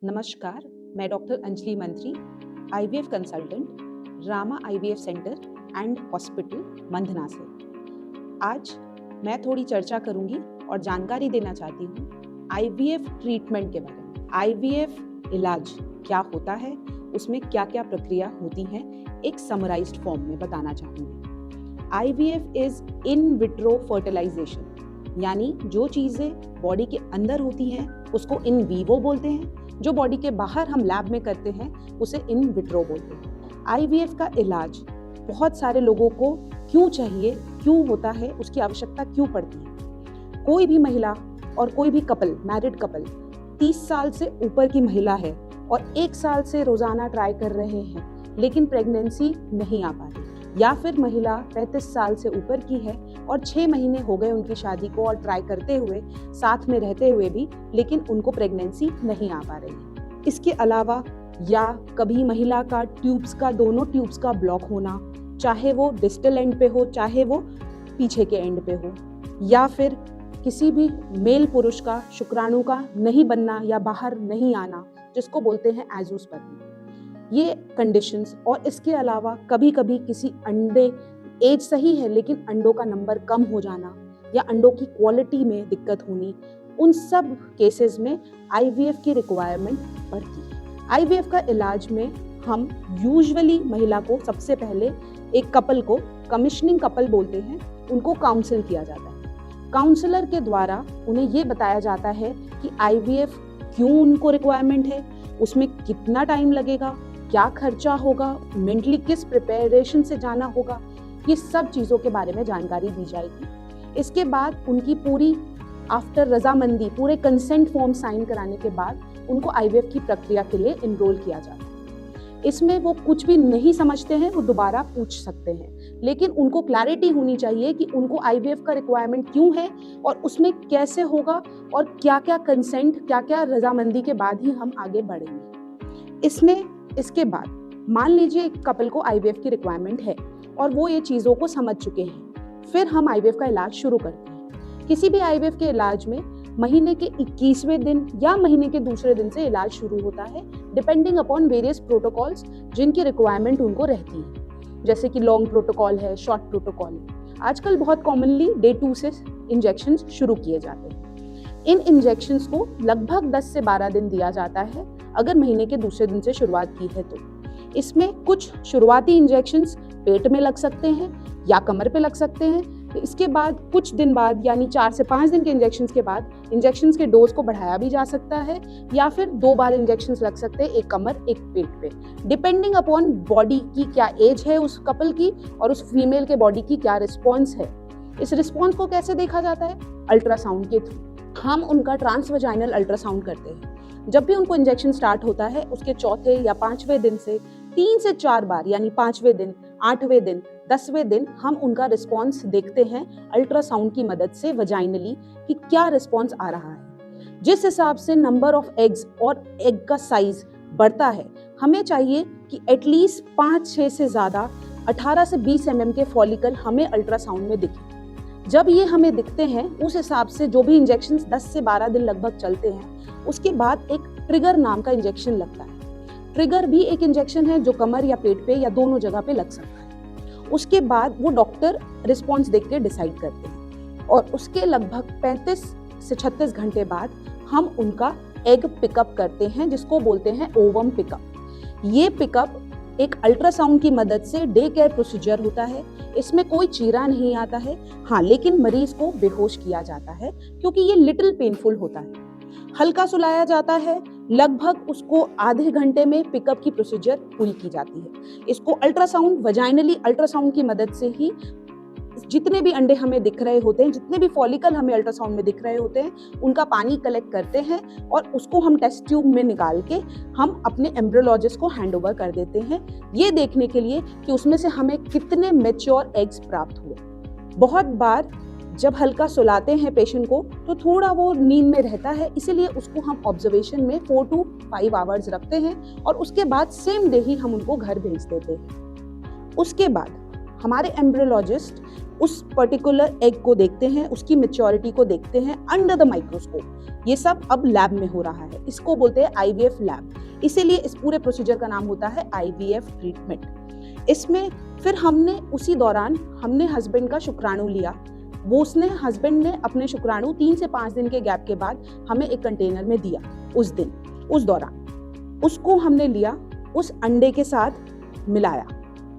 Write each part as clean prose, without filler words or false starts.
नमस्कार, मैं डॉक्टर अंजलि मंत्री, IVF consultant, Rama IVF centre and hospital, Mandhana से। आज मैं थोड़ी चर्चा करूंगी और जानकारी देना चाहती हूँ आईवीएफ ट्रीटमेंट के बारे में। आईवीएफ इलाज क्या होता है, उसमें क्या क्या प्रक्रिया होती है, एक समराइज्ड फॉर्म में बताना चाहूँगी। IVF is in vitro fertilisation, यानी जो चीज़ें बॉडी के अंदर होती हैं उसको इन वीवो बोलते हैं, जो बॉडी के बाहर हम लैब में करते हैं उसे इन विट्रो बोलते हैं। आईवीएफ का इलाज बहुत सारे लोगों को क्यों चाहिए, क्यों होता है, उसकी आवश्यकता क्यों पड़ती है। कोई भी महिला और कोई भी कपल, मैरिड कपल 30 साल से ऊपर की महिला है और 1 साल से रोजाना ट्राई कर रहे हैं लेकिन प्रेगनेंसी नहीं आ पा रही, या फिर महिला 35 साल से ऊपर की है और 6 महीने हो गए उनकी शादी को और ट्राई करते हुए, साथ में रहते हुए भी, लेकिन उनको प्रेगनेंसी नहीं आ पा रही। इसके अलावा या कभी महिला का दोनों ट्यूब्स का ब्लॉक होना, चाहे वो डिस्टल एंड पे हो चाहे वो पीछे के एंड पे हो, या फिर किसी भी मेल पुरुष का शुक्राणु का नहीं बनना या बाहर नहीं आना, जिसको बोलते हैं एजोस्पर्मी। ये कंडीशंस और इसके अलावा कभी कभी किसी अंडे, एज सही है लेकिन अंडों का नंबर कम हो जाना या अंडों की क्वालिटी में दिक्कत होनी, उन सब केसेस में आईवीएफ की रिक्वायरमेंट पड़ती है। आईवीएफ का इलाज में हम यूजुअली महिला को सबसे पहले, एक कपल को, कमीशनिंग कपल बोलते हैं, उनको काउंसिल किया जाता है। काउंसलर के द्वारा उन्हें ये बताया जाता है कि आईवीएफ क्यों उनको रिक्वायरमेंट है, उसमें कितना टाइम लगेगा, क्या खर्चा होगा, मेंटली किस प्रिपरेशन से जाना होगा, ये सब चीज़ों के बारे में जानकारी दी जाएगी। इसके बाद उनकी पूरी आफ्टर रजामंदी, पूरे कंसेंट फॉर्म साइन कराने के बाद उनको आईवीएफ की प्रक्रिया के लिए एनरोल किया जाता है। इसमें वो कुछ भी नहीं समझते हैं वो दोबारा पूछ सकते हैं, लेकिन उनको क्लैरिटी होनी चाहिए कि उनको आईवीएफ का रिक्वायरमेंट क्यों है और उसमें कैसे होगा और क्या क्या कंसेंट, क्या क्या रजामंदी के बाद ही हम आगे बढ़ेंगे। इसके बाद मान लीजिए एक कपल को आईवीएफ की रिक्वायरमेंट है और वो ये चीज़ों को समझ चुके हैं, फिर हम आईवीएफ का इलाज शुरू करते हैं। किसी भी आईवीएफ के इलाज में महीने के 21वें दिन या महीने के दूसरे दिन से इलाज शुरू होता है, डिपेंडिंग अपॉन वेरियस प्रोटोकॉल्स जिनकी रिक्वायरमेंट उनको रहती है, जैसे कि लॉन्ग प्रोटोकॉल है, शॉर्ट प्रोटोकॉल है। आजकल बहुत कॉमनली डे 2 से इंजेक्शन शुरू किए जाते हैं। इन इंजेक्शंस को लगभग 10 से 12 दिन दिया जाता है अगर महीने के दूसरे दिन से शुरुआत की है तो। इसमें कुछ शुरुआती इंजेक्शंस पेट में लग सकते हैं या कमर पे लग सकते हैं। इसके बाद कुछ दिन बाद, यानी 4 से 5 दिन के इंजेक्शंस के बाद, इंजेक्शंस के डोज को बढ़ाया भी जा सकता है या फिर 2 बार इंजेक्शंस लग सकते हैं, एक कमर एक पेट पे, डिपेंडिंग अपॉन बॉडी की क्या एज है उस कपल की और उस फीमेल के बॉडी की क्या रिस्पॉन्स है। इस रिस्पॉन्स को कैसे देखा जाता है? अल्ट्रासाउंड के थ्रू हम उनका ट्रांसवजाइनल अल्ट्रासाउंड करते हैं। जब भी उनको इंजेक्शन स्टार्ट होता है उसके चौथे या 5वें दिन से 3 से 4 बार, यानी 5वें दिन, 8वें दिन, 10वें दिन हम उनका रिस्पॉन्स देखते हैं अल्ट्रासाउंड की मदद से वजाइनली कि क्या रिस्पॉन्स आ रहा है। जिस हिसाब से नंबर ऑफ एग्स और एग का साइज बढ़ता है, हमें चाहिए कि एटलीस्ट 5-6 से ज़्यादा 18 से 20 mm के फॉलिकल हमें अल्ट्रासाउंड में दिखे। जब ये हमें दिखते हैं उस हिसाब से जो भी इंजेक्शन 10 से 12 दिन लगभग चलते हैं, उसके बाद एक ट्रिगर नाम का इंजेक्शन लगता है। ट्रिगर भी एक इंजेक्शन है जो कमर या पेट पे या दोनों जगह पे लग सकता है। उसके बाद वो डॉक्टर रिस्पॉन्स देख के डिसाइड करते हैं और उसके लगभग 35 से 36 घंटे बाद हम उनका एग पिकअप करते हैं, जिसको बोलते हैं ओवम पिकअप। ये पिकअप एक अल्ट्रासाउंड की मदद से डे केयर प्रोसीजर होता है। इसमें कोई चीरा नहीं आता है, हाँ, लेकिन मरीज को बेहोश किया जाता है क्योंकि ये लिटिल पेनफुल होता है। हल्का सुलाया जाता है, लगभग उसको आधे घंटे में पिकअप की प्रोसीजर पूरी की जाती है। इसको अल्ट्रासाउंड, वजाइनली अल्ट्रासाउंड की मदद से ही जितने भी अंडे हमें दिख रहे होते हैं, जितने भी फॉलिकल हमें अल्ट्रासाउंड में दिख रहे होते हैं, उनका पानी कलेक्ट करते हैं और उसको हम टेस्ट ट्यूब में निकाल के हम अपने एम्ब्रियोलॉजिस्ट को हैंड ओवर कर देते हैं, ये देखने के लिए कि उसमें से हमें कितने मैच्योर एग्स प्राप्त हुए। बहुत बार जब हल्का सुलाते हैं पेशेंट को तो थोड़ा वो नींद में रहता है, इसीलिए उसको हम ऑब्जर्वेशन में 4 to 5 आवर्स रखते हैं और उसके बाद सेम डे ही हम उनको घर भेज देते हैं। उसके बाद हमारे एम्ब्रियोलॉजिस्ट उस पर्टिकुलर एग को देखते हैं, उसकी मैच्योरिटी को देखते हैं अंडर द माइक्रोस्कोप। ये सब अब लैब में हो रहा है, इसको बोलते हैं आईवीएफ लैब। इसीलिए इस पूरे प्रोसीजर का नाम होता है आईवीएफ ट्रीटमेंट। इसमें फिर हमने उसी दौरान हमने हस्बैंड का शुक्राणु लिया, हस्बैंड ने अपने शुक्राणु 3 से 5 दिन के गैप के बाद हमें एक कंटेनर में दिया। उस दौरान उसको हमने लिया, उस अंडे के साथ मिलाया।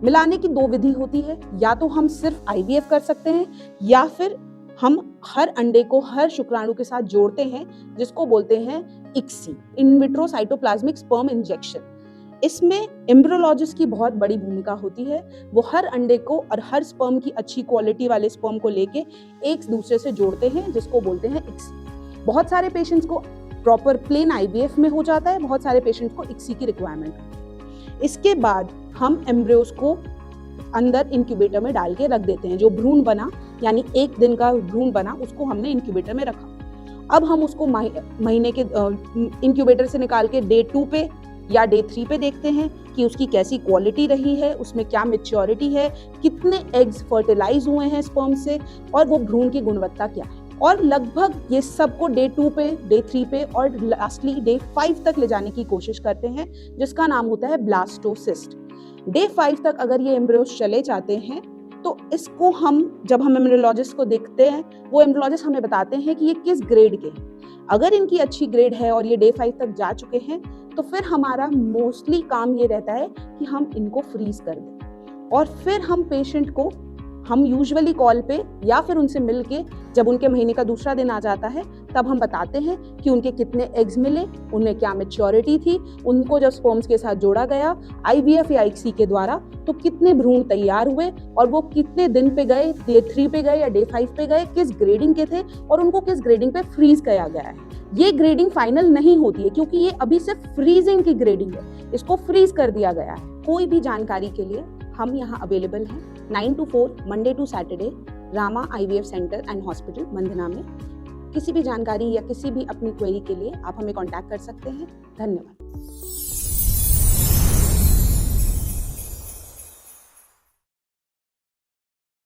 मिलाने की 2 विधि होती है, या तो हम सिर्फ आईवीएफ कर सकते हैं या फिर हम हर अंडे को हर शुक्राणु के साथ जोड़ते हैं, जिसको बोलते हैं ICSI, in vitro cytoplasmic sperm injection. इसमें एम्ब्रियोलॉजिस्ट की बहुत बड़ी भूमिका होती है। वो हर अंडे को और हर स्पर्म की अच्छी क्वालिटी वाले स्पर्म को लेके एक दूसरे से जोड़ते हैं, जिसको बोलते हैं ICSI। बहुत सारे पेशेंट्स को प्रॉपर प्लेन आईवीएफ में हो जाता है, बहुत सारे पेशेंट्स को ICSI की रिक्वायरमेंट है। इसके बाद हम एम्ब्रियोस को अंदर इंक्यूबेटर में डाल के रख देते हैं। जो भ्रूण बना, यानी 1 दिन का भ्रूण बना, उसको हमने इंक्यूबेटर में रखा। अब हम उसको महीने के इंक्यूबेटर से निकाल के डे 2 पे या डे 3 पे देखते हैं कि उसकी कैसी क्वालिटी रही है, उसमें क्या मैच्योरिटी है, कितने एग्स फर्टिलाइज हुए हैं स्पर्म से, और वो भ्रूण की गुणवत्ता क्या है। और लगभग ये सबको डे 2 पे, डे 3 पे और लास्टली डे 5 तक ले जाने की कोशिश करते हैं, जिसका नाम होता है ब्लास्टोसिस्ट। डे 5 तक अगर ये एम्ब्रियोस चले जाते हैं तो इसको जब हम एम्ब्रियोलॉजिस्ट को देखते हैं, वो एम्ब्रियोलॉजिस्ट हमें बताते हैं कि ये किस ग्रेड के हैं। अगर इनकी अच्छी ग्रेड है और ये डे 5 तक जा चुके हैं, तो फिर हमारा मोस्टली काम ये रहता है कि हम इनको फ्रीज कर दें, और फिर हम पेशेंट को यूजुअली कॉल पे या फिर उनसे मिलके, जब उनके महीने का दूसरा दिन आ जाता है, तब हम बताते हैं कि उनके कितने एग्स मिले, उनमें क्या मैच्योरिटी थी, उनको जब स्पर्म्स के साथ जोड़ा गया आईवीएफ या ICSI के द्वारा, तो कितने भ्रूण तैयार हुए और वो कितने दिन पे गए, डे 3 पे गए या डे 5 पे गए, किस ग्रेडिंग के थे और उनको किस ग्रेडिंग पे फ्रीज किया गया है। ये ग्रेडिंग फाइनल नहीं होती है, क्योंकि ये अभी सिर्फ फ्रीजिंग की ग्रेडिंग है, इसको फ्रीज कर दिया गया है। कोई भी जानकारी के लिए हम यहाँ अवेलेबल हैं 9 to 4 Monday to Saturday, Rama IVF centre and hospital Mandhana में। किसी भी जानकारी या किसी भी अपनी क्वेरी के लिए आप हमें कांटेक्ट कर सकते हैं। धन्यवाद।